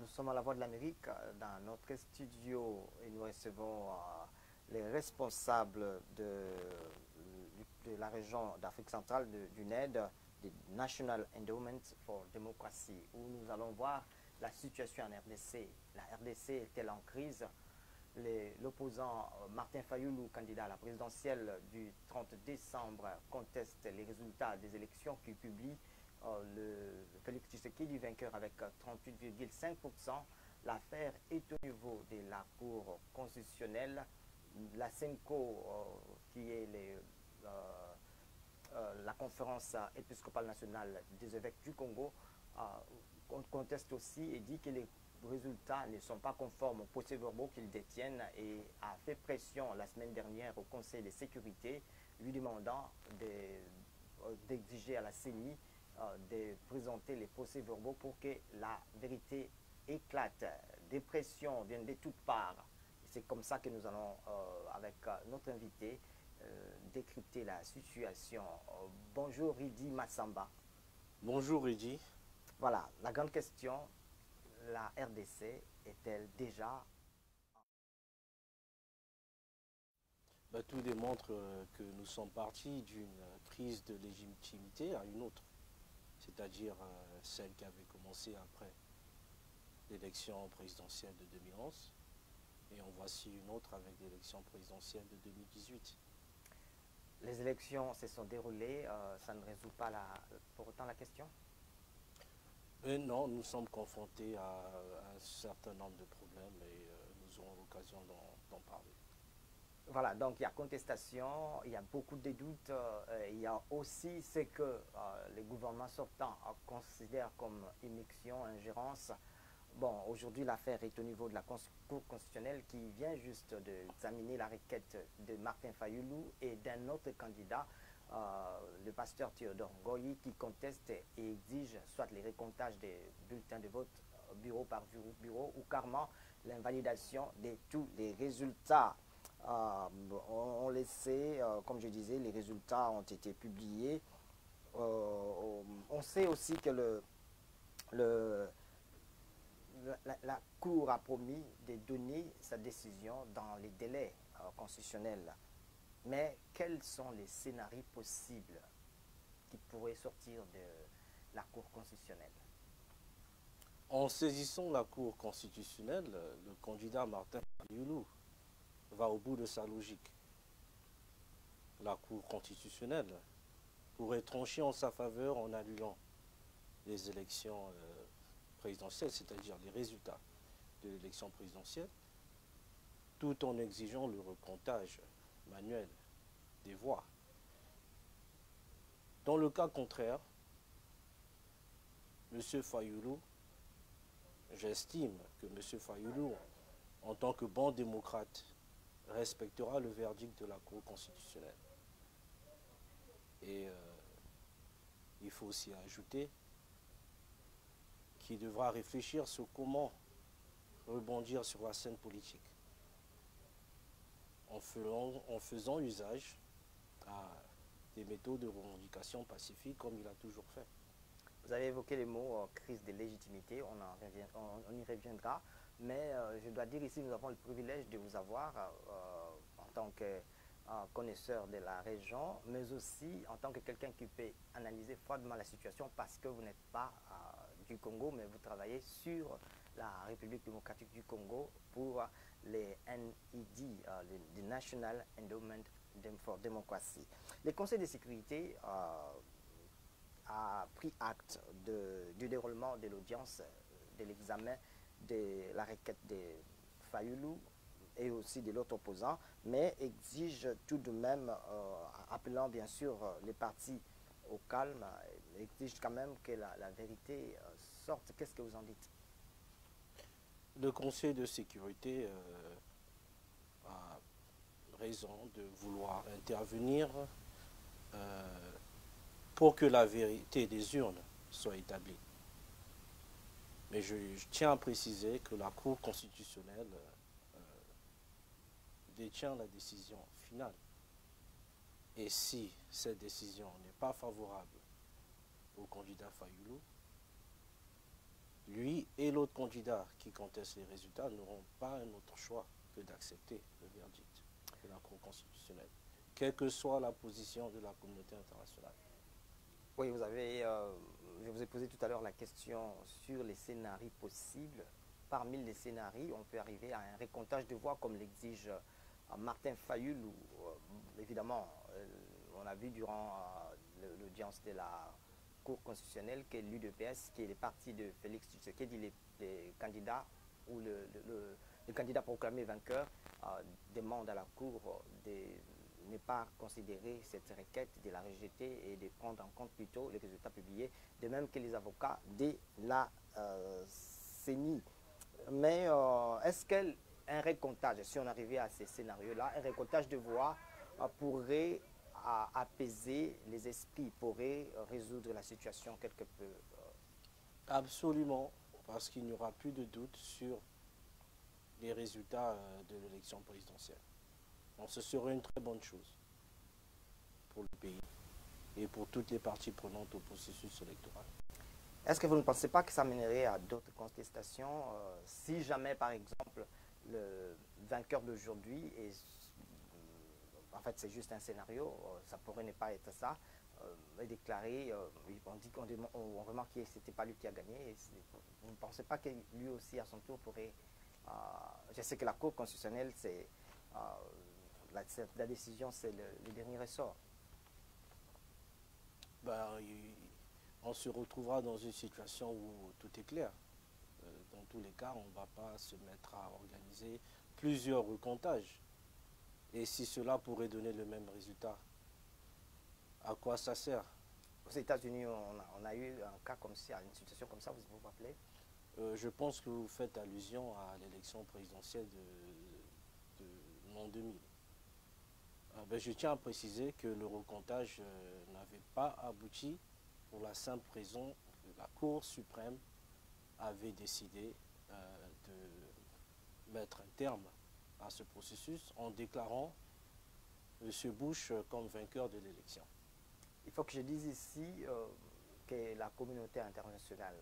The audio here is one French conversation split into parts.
Nous sommes à la Voix de l'Amérique dans notre studio et nous recevons les responsables de la région d'Afrique centrale, du NED, du National Endowment for Democracy, où nous allons voir la situation en RDC. La RDC est-elle en crise? L'opposant Martin Fayoulou, candidat à la présidentielle du 30 décembre, conteste les résultats des élections qui publie le Félix Tshisekedi vainqueur avec 38,5%. L'affaire est au niveau de la Cour constitutionnelle. La CENCO, qui est la conférence épiscopale nationale des évêques du Congo, conteste aussi et dit que les résultats ne sont pas conformes aux procès-verbaux qu'ils détiennent et a fait pression la semaine dernière au Conseil de sécurité, lui demandant d'exiger à la CENI de présenter les procès-verbaux pour que la vérité éclate. Des pressions viennent de toutes parts. C'est comme ça que nous allons, avec notre invité, décrypter la situation. Bonjour Ridi Massamba. Bonjour Ridi. Voilà, la grande question, la RDC est-elle déjà... Tout démontre que nous sommes partis d'une crise de légitimité à une autre, c'est-à-dire celle qui avait commencé après l'élection présidentielle de 2011, et en voici une autre avec l'élection présidentielle de 2018. Les élections se sont déroulées, ça ne résout pas pour autant la question? Non, nous sommes confrontés à un certain nombre de problèmes et nous aurons l'occasion d'en parler. Voilà, donc il y a contestation, il y a beaucoup de doutes, il y a aussi ce que les gouvernements sortants considèrent comme immixtion, ingérence. Bon, aujourd'hui l'affaire est au niveau de la Cour constitutionnelle qui vient juste d'examiner la requête de Martin Fayoulou et d'un autre candidat, le pasteur Théodore Ngoyi, qui conteste et exige soit les recomptages des bulletins de vote bureau par bureau ou carrément l'invalidation de tous les résultats. On le sait, comme je disais, les résultats ont été publiés. On sait aussi que la Cour a promis de donner sa décision dans les délais constitutionnels. Mais quels sont les scénarios possibles qui pourraient sortir de la Cour constitutionnelle? En saisissant la Cour constitutionnelle, le candidat Martin Fayoulou va au bout de sa logique. La Cour constitutionnelle pourrait trancher en sa faveur en annulant les élections présidentielles, c'est-à-dire les résultats de l'élection présidentielle, tout en exigeant le recomptage manuel des voix. Dans le cas contraire, M. Fayoulou, j'estime que M. Fayoulou, en tant que bon démocrate, respectera le verdict de la Cour constitutionnelle. Et il faut aussi ajouter qu'il devra réfléchir sur comment rebondir sur la scène politique en faisant usage à des méthodes de revendication pacifique comme il a toujours fait. Vous avez évoqué les mots crise de légitimité, on y reviendra, mais je dois dire ici, nous avons le privilège de vous avoir en tant que connaisseur de la région, mais aussi en tant que quelqu'un qui peut analyser froidement la situation parce que vous n'êtes pas du Congo, mais vous travaillez sur la République démocratique du Congo pour les NED, les National Endowment for Democracy. Le Conseil de sécurité a pris acte du déroulement de l'audience, de l'examen de la requête de Fayoulou et aussi de l'autre opposant, mais exige tout de même, appelant bien sûr les partis au calme, exige quand même que la vérité sorte. Qu'est-ce que vous en dites? Le Conseil de sécurité a raison de vouloir intervenir pour que la vérité des urnes soit établie. Mais je tiens à préciser que la Cour constitutionnelle détient la décision finale. Et si cette décision n'est pas favorable au candidat Fayoulou, lui et l'autre candidat qui conteste les résultats n'auront pas un autre choix que d'accepter le verdict de la Cour constitutionnelle, quelle que soit la position de la communauté internationale. Oui, je vous ai posé tout à l'heure la question sur les scénarios possibles. Parmi les scénarios, on peut arriver à un récomptage de voix comme l'exige Martin Fayulu. Évidemment, on a vu durant l'audience de la Cour constitutionnelle que l'UDPS, qui est le parti de Félix Tshisekedi, les candidats ou le candidat proclamé vainqueur, demande à la Cour de ne pas considérer cette requête, de la rejeter et de prendre en compte plutôt les résultats publiés, de même que les avocats de la CENI. Mais est-ce qu'un récomptage, si on arrivait à ces scénarios-là, un récomptage de voix pourrait apaiser les esprits, pourrait résoudre la situation quelque peu? Absolument, parce qu'il n'y aura plus de doute sur les résultats de l'élection présidentielle. Donc ce serait une très bonne chose pour le pays et pour toutes les parties prenantes au processus électoral. Est-ce que vous ne pensez pas que ça mènerait à d'autres contestations si jamais, par exemple, le vainqueur d'aujourd'hui est... En fait, c'est juste un scénario, ça pourrait ne pas être ça, est déclaré, on remarque que ce n'était pas lui qui a gagné. Vous ne pensez pas que lui aussi, à son tour, pourrait... je sais que la Cour constitutionnelle, c'est... la décision, c'est le dernier ressort. On se retrouvera dans une situation où tout est clair. Dans tous les cas, on ne va pas se mettre à organiser plusieurs recomptages. Et si cela pourrait donner le même résultat, à quoi ça sert? Aux États-Unis, on a eu un cas comme ça, une situation comme ça, vous vous rappelez? Je pense que vous faites allusion à l'élection présidentielle de l'an 2000. Je tiens à préciser que le recomptage n'avait pas abouti pour la simple raison que la Cour suprême avait décidé de mettre un terme à ce processus en déclarant M. Bush comme vainqueur de l'élection. Il faut que je dise ici que la communauté internationale,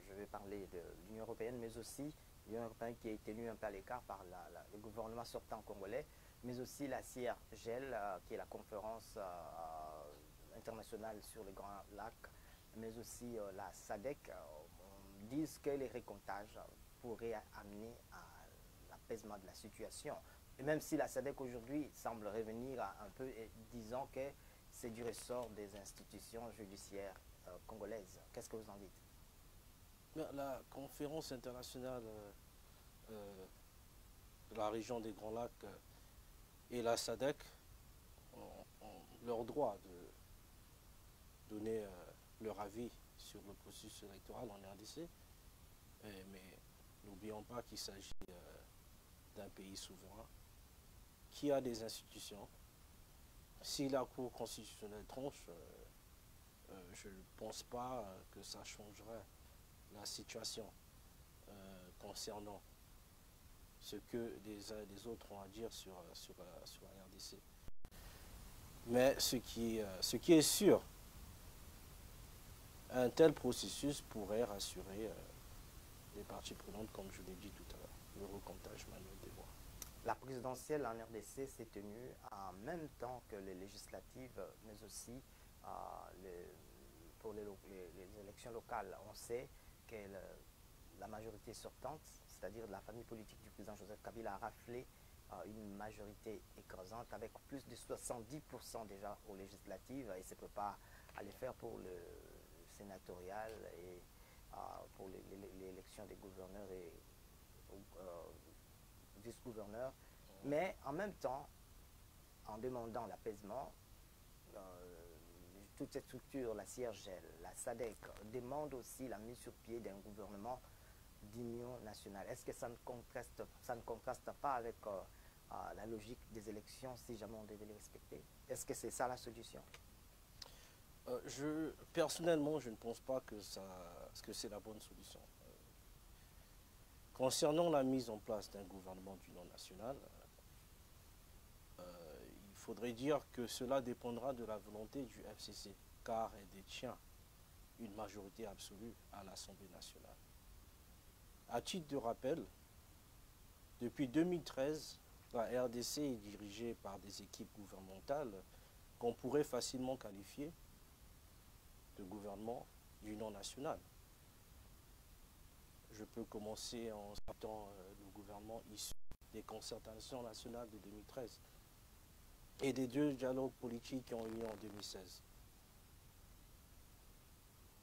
je vais parler de l'Union européenne, mais aussi l'Union européenne qui est tenue un peu à l'écart par le gouvernement sortant congolais, mais aussi la CIRGEL, qui est la conférence internationale sur les Grands Lacs, mais aussi la SADC, disent que les récomptages pourraient amener à l'apaisement de la situation. Et même si la SADC aujourd'hui semble revenir un peu disant que c'est du ressort des institutions judiciaires congolaises. Qu'est-ce que vous en dites? La conférence internationale de la région des Grands Lacs et la SADC ont leur droit de donner leur avis sur le processus électoral en RDC. Mais n'oublions pas qu'il s'agit d'un pays souverain qui a des institutions. Si la Cour constitutionnelle tranche, je ne pense pas que ça changerait la situation concernant ce que les uns et les autres ont à dire sur la RDC. Mais ce qui est sûr, un tel processus pourrait rassurer les parties prenantes, comme je l'ai dit tout à l'heure, le recomptage manuel des voix. La présidentielle en RDC s'est tenue en même temps que les législatives, mais aussi pour les élections locales. On sait que la majorité sortante, c'est-à-dire la famille politique du président Joseph Kabila, a raflé une majorité écrasante avec plus de 70% déjà aux législatives et ne se prépare à les faire pour le sénatorial et pour l'élection des gouverneurs et vice-gouverneurs. Mais en même temps, en demandant l'apaisement, toutes ces structures, la CIRGEL, la SADC, demandent aussi la mise sur pied d'un gouvernement d'union nationale. Est-ce que ça ne contraste pas avec la logique des élections si jamais on devait les respecter? Est-ce que c'est ça la solution? Personnellement, je ne pense pas que c'est la bonne solution. Concernant la mise en place d'un gouvernement d'union nationale, il faudrait dire que cela dépendra de la volonté du FCC, car elle détient une majorité absolue à l'Assemblée nationale. À titre de rappel, depuis 2013, la RDC est dirigée par des équipes gouvernementales qu'on pourrait facilement qualifier de gouvernement d'union nationale. Je peux commencer en citant le gouvernement issu des concertations nationales de 2013 et des 2 dialogues politiques qui ont eu lieu en 2016.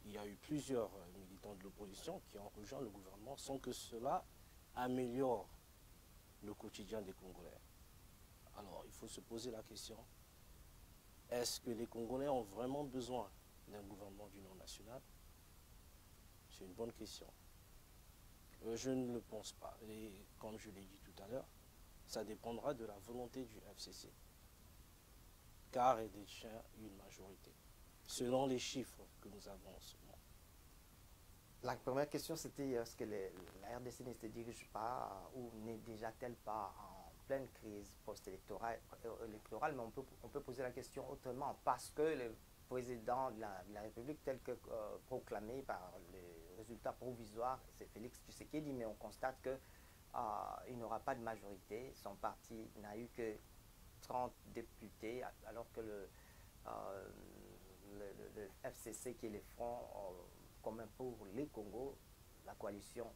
Il y a eu plusieurs militants de l'opposition qui ont rejoint le gouvernement sans que cela améliore le quotidien des Congolais. Alors, il faut se poser la question, est-ce que les Congolais ont vraiment besoin d'un gouvernement d'union nationale? C'est une bonne question. Je ne le pense pas. Et comme je l'ai dit tout à l'heure, ça dépendra de la volonté du FCC, car il détient une majorité, selon les chiffres que nous avons en ce moment. La première question, c'était est-ce que la RDC ne se dirige pas ou n'est déjà-t-elle pas en pleine crise post-électorale, mais on peut poser la question autrement, parce que le président de la République, tel que proclamé par les résultats provisoires, c'est Félix Tshisekedi, mais on constate qu'il n'aura pas de majorité. Son parti n'a eu que 30 députés, alors que le FCC, qui est le Front commun pour les Congos, la coalition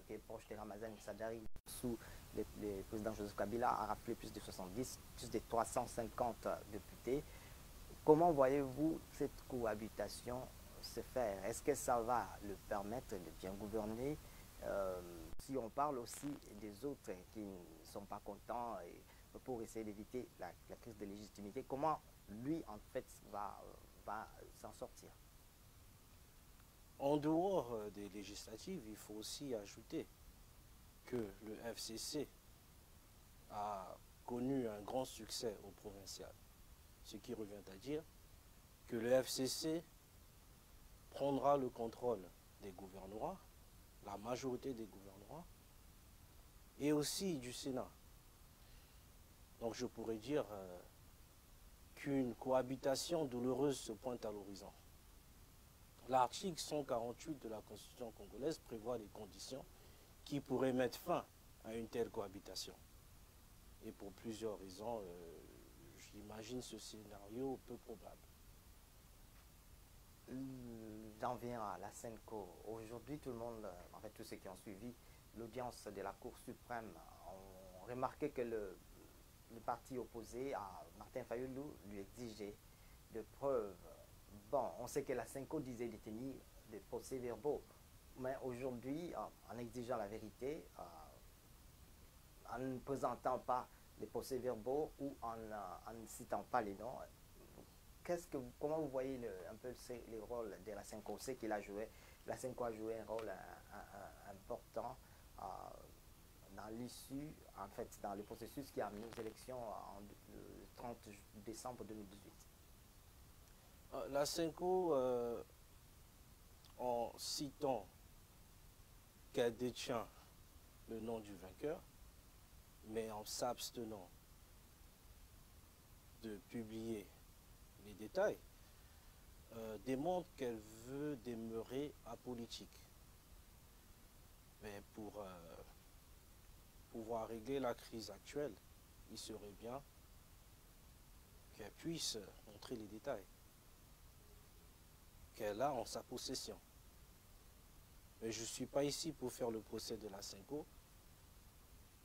qui est proche de Ramazan Sadari, sous le président Joseph Kabila, a rappelé plus de 70, plus de 350 députés. Comment voyez-vous cette cohabitation se faire? Est-ce que ça va le permettre de bien gouverner? Si on parle aussi des autres qui ne sont pas contents et pour essayer d'éviter la crise de légitimité, comment lui, en fait, va s'en sortir? En dehors des législatives, il faut aussi ajouter que le FCC a connu un grand succès au provincial. Ce qui revient à dire que le FCC prendra le contrôle des gouvernements, la majorité des gouvernements, et aussi du Sénat. Donc je pourrais dire qu'une cohabitation douloureuse se pointe à l'horizon. L'article 148 de la Constitution congolaise prévoit des conditions qui pourraient mettre fin à une telle cohabitation. Et pour plusieurs raisons, j'imagine ce scénario peu probable. J'en viens à la SENCO. Aujourd'hui, tout le monde, en fait tous ceux qui ont suivi l'audience de la Cour suprême, ont remarqué que le parti opposé à Martin Fayulu lui exigeait de preuves. Bon, on sait que la SENCO disait détenir des procès-verbaux, mais aujourd'hui, en exigeant la vérité, en ne présentant pas les procès-verbaux ou en ne citant pas les noms, comment vous voyez un peu les rôles de la SENCO? On sait qu'il a joué, la SENCO a joué un rôle important dans l'issue, en fait, dans le processus qui a amené aux élections le 30 décembre 2018. La SENCO, en citant qu'elle détient le nom du vainqueur, mais en s'abstenant de publier les détails, démontre qu'elle veut demeurer apolitique. Mais pour pouvoir régler la crise actuelle, il serait bien qu'elle puisse montrer les détails qu'elle a en sa possession. Mais je ne suis pas ici pour faire le procès de la SENCO,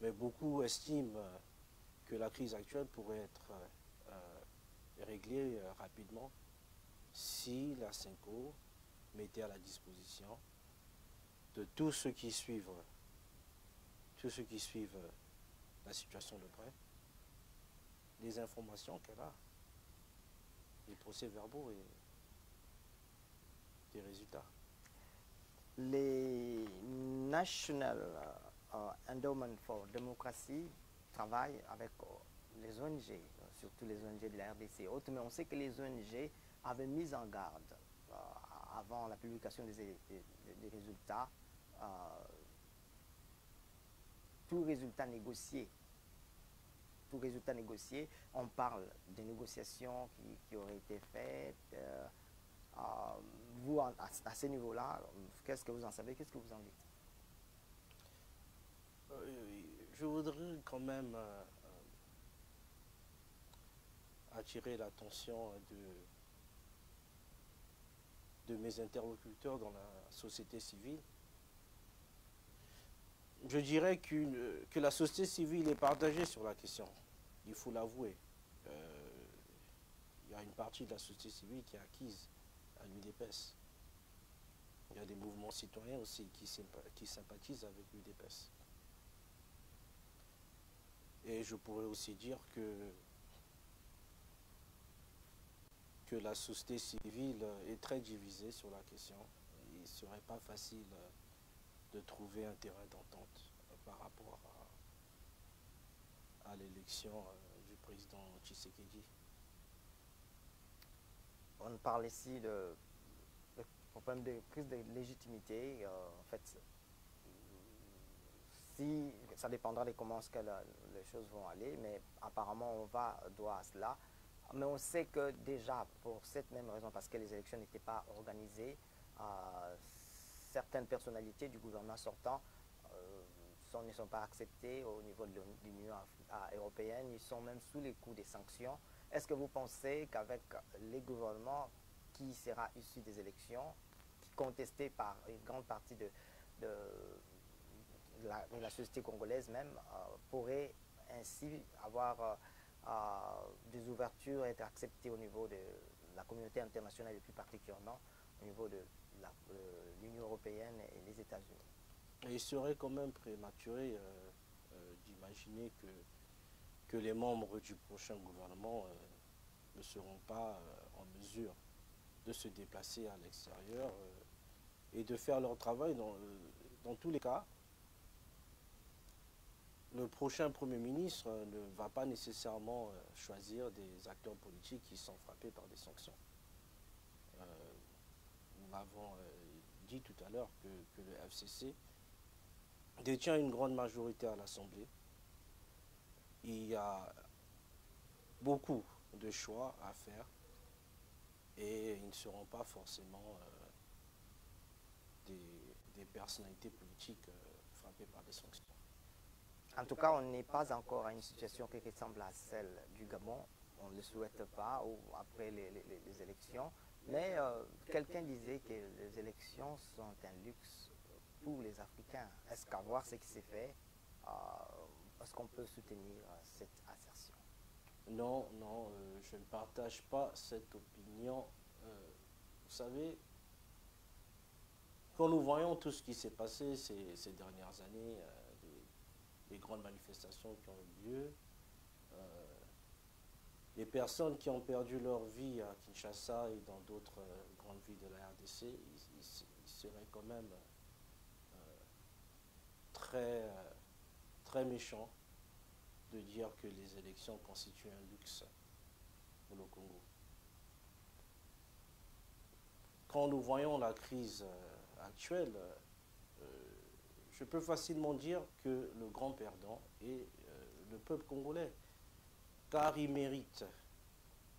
mais beaucoup estiment que la crise actuelle pourrait être réglée rapidement si la SENCO mettait à la disposition de tous ceux qui suivent la situation de près, les informations qu'elle a, les procès-verbaux et des résultats. Les National Endowment for Democracy travaillent avec les ONG, surtout les ONG de la RDC et autres, mais on sait que les ONG avaient mis en garde avant la publication des résultats, tout résultat négocié, on parle des négociations qui auraient été faites. Vous, à ce niveau-là, qu'est-ce que vous en savez, qu'est-ce que vous en dites? Je voudrais quand même attirer l'attention de mes interlocuteurs dans la société civile. Je dirais que la société civile est partagée sur la question, il faut l'avouer. Il y a une partie de la société civile qui est acquise à l'UDPS. Il y a des mouvements citoyens aussi qui sympathisent avec l'UDPS. Et je pourrais aussi dire que la société civile est très divisée sur la question. Il ne serait pas facile de trouver un terrain d'entente par rapport à l'élection du président Tshisekedi. On parle ici de problème de crise de légitimité. En fait, si ça dépendra de comment les choses vont aller, mais apparemment on va droit à cela. Mais on sait que déjà, pour cette même raison, parce que les élections n'étaient pas organisées, certaines personnalités du gouvernement sortant ne sont pas acceptées au niveau de l'Union européenne. Ils sont même sous les coups des sanctions. Est-ce que vous pensez qu'avec les gouvernements qui sera issu des élections, contesté par une grande partie de la société congolaise même, pourrait ainsi avoir des ouvertures, être acceptées au niveau de la communauté internationale et plus particulièrement au niveau de l'Union européenne et les États-Unis? Il serait quand même prématuré d'imaginer que les membres du prochain gouvernement ne seront pas en mesure de se déplacer à l'extérieur et de faire leur travail. Dans tous les cas, le prochain Premier ministre ne va pas nécessairement choisir des acteurs politiques qui sont frappés par des sanctions. Nous l'avons dit tout à l'heure que le FCC détient une grande majorité à l'Assemblée. Il y a beaucoup de choix à faire et ils ne seront pas forcément des personnalités politiques frappées par des sanctions. En tout cas, on n'est pas encore à une situation qui ressemble à celle du Gabon. On ne le souhaite pas, ou après les élections. Mais quelqu'un disait que les élections sont un luxe pour les Africains. Est-ce qu'à voir ce qui s'est fait, est-ce qu'on peut soutenir cette assertion? Non, non, je ne partage pas cette opinion. Vous savez, quand nous voyons tout ce qui s'est passé ces dernières années, les grandes manifestations qui ont eu lieu, les personnes qui ont perdu leur vie à Kinshasa et dans d'autres grandes villes de la RDC, il serait quand même très méchant de dire que les élections constituent un luxe pour le Congo. Quand nous voyons la crise actuelle, je peux facilement dire que le grand perdant est le peuple congolais, car il mérite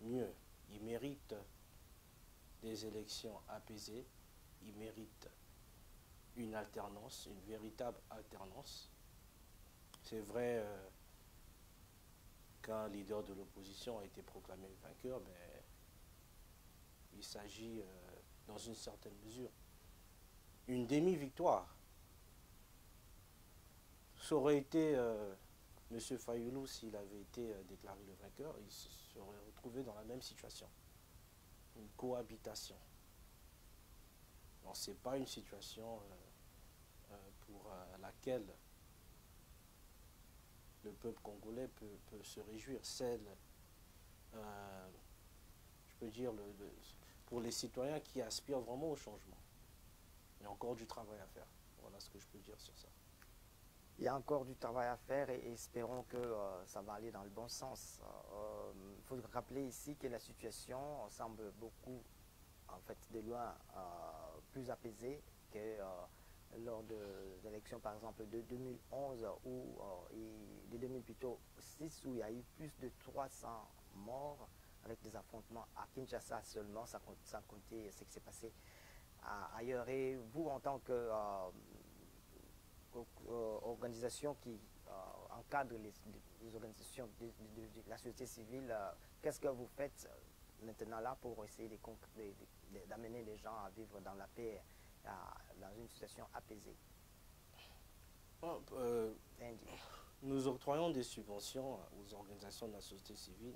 mieux, il mérite des élections apaisées, il mérite une alternance, une véritable alternance. C'est vrai qu'un leader de l'opposition a été proclamé vainqueur, mais il s'agit, dans une certaine mesure, une demi-victoire. Ça aurait été M. Fayoulou, s'il avait été déclaré le vainqueur, il se serait retrouvé dans la même situation. Une cohabitation. Donc ce n'est pas une situation pour laquelle le peuple congolais peut se réjouir. Celle, je peux dire, pour les citoyens qui aspirent vraiment au changement. Il y a encore du travail à faire. Voilà ce que je peux dire sur ça. Il y a encore du travail à faire et espérons que ça va aller dans le bon sens. Il faut rappeler ici que la situation semble beaucoup, en fait, de loin plus apaisée que lors de l'élection, par exemple, de 2011 ou de 2006, où il y a eu plus de 300 morts avec des affrontements à Kinshasa seulement, sans compter ce qui s'est passé ailleurs. Et vous, en tant que organisations qui encadrent les organisations de la société civile, qu'est-ce que vous faites maintenant là pour essayer d'amener les gens à vivre dans la paix, dans une situation apaisée? Nous octroyons des subventions aux organisations de la société civile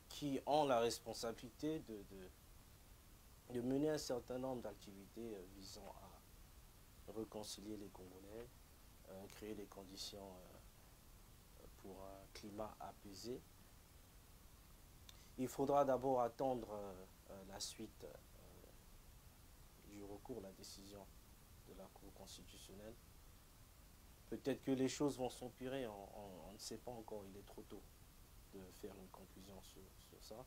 qui ont la responsabilité de mener un certain nombre d'activités visant à réconcilier les Congolais, créer des conditions pour un climat apaisé. Il faudra d'abord attendre la suite du recours, la décision de la Cour constitutionnelle. Peut-être que les choses vont s'empirer, on ne sait pas encore, il est trop tôt de faire une conclusion sur ça.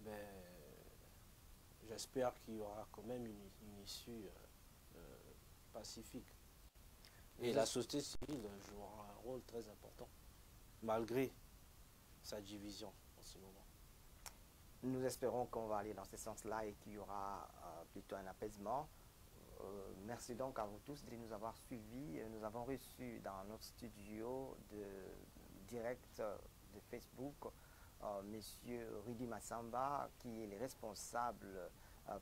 Mais j'espère qu'il y aura quand même une issue pacifique. Et la société civile jouera un rôle très important, malgré sa division en ce moment. Nous espérons qu'on va aller dans ce sens-là et qu'il y aura plutôt un apaisement. Merci donc à vous tous de nous avoir suivis. Nous avons reçu dans notre studio direct de Facebook Monsieur Rudy Massamba, qui est le responsable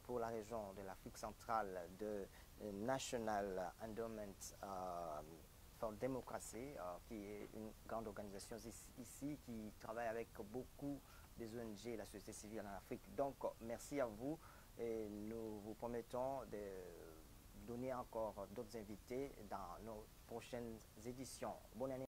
pour la région de l'Afrique centrale de National Endowment for Democracy, qui est une grande organisation ici qui travaille avec beaucoup des ONG et la société civile en Afrique. Donc, merci à vous et nous vous promettons de donner encore d'autres invités dans nos prochaines éditions. Bonne année.